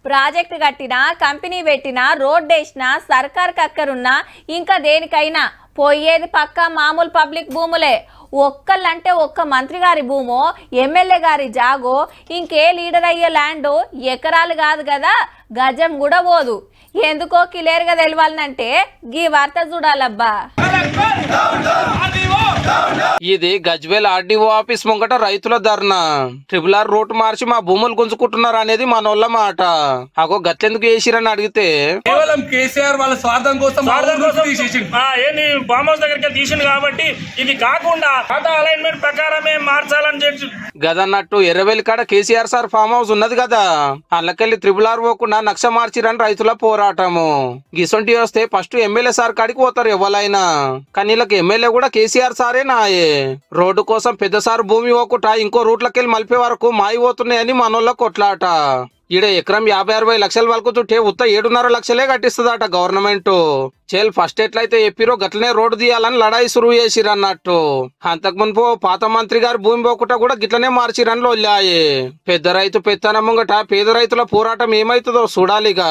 Project కట్టినా company పెట్టినా road వేసినా సర్కార్ కక్కరున్నా ఇంకా దేనికైనా పోయేది పక్కా మామూలు పబ్లిక్ భూములే. ఒక్కళ్ళంటే ఒక్క మంత్రి గారి భూమో ఎమ్మెల్యే గారి జాగో ఇంకే లీడర్ అయ్యే ల్యాండ్ ఎకరాలు కాదు కదా, గజం కూడా పోదు. ఎందుకో క్లియర్గా తెలియాలంటే గీ వార్త చూడాలబ్బా. ఇది గజ్వేల్ ఆర్డీఓ ఆఫీస్ ముంగట రైతుల ధర్నా. RRR రూట్ మార్చి మా భూములు గుంజుకుంటున్నారు అనేది మనోళ్ళ మాట. అగో గట్లెందుకు వేసిరని అడిగితే కేవలం కేసీఆర్ వాళ్ళ స్వార్థం కోసం ఏంది ఫామ్ హౌస్ దగ్గరికి తీసిండు కాబట్టి ఇది కాకుండా ఖాతా అలైన్మెంట్ ప్రకారమే మార్చాలని చెప్పి గదన్నట్టు ఎర్రవేలి కాడ కేసీఆర్ సార్ ఫామ్ హౌస్ ఉన్నది కదా, అందుకెళ్ళి RRR పోకుండా నక్ష మార్చిరని రైతుల పోరాటము. గిసొంటి వస్తే ఫస్ట్ ఎమ్మెల్యే సార్ కాడికి పోతారు ఎవరైనా, కానీ వీళ్ళకి ఎమ్మెల్యే కూడా కేసీఆర్ సారే నాయే. రోడ్డు కోసం పెద్ద సార్ భూమి పోకుండా ఇంకో రూట్లకెళ్ళి మలిపే వరకు మాయి పోతున్నాయని మనోళ్ళ కొట్లాట. ఈడ ఎకరం 50-60 లక్షల వరకు చుట్టే ఉత్త 7.5 లక్షలే కట్టిస్తుందట గవర్నమెంట్. ఫస్ట్ ఎట్లయితే చెప్పిరో గట్లనే రోడ్డు తీయాలని లడాయి సురువు చేసిరన్నట్టు. అంతకు మునుపు పాత మంత్రి గారు భూమి పోకుండా కూడా గిట్లనే మార్చిరని లొల్లాయే. పెద్ద రైతు పెత్తనం ముంగట పేద రైతుల పోరాటం ఏమైతుందో చూడాలిగా.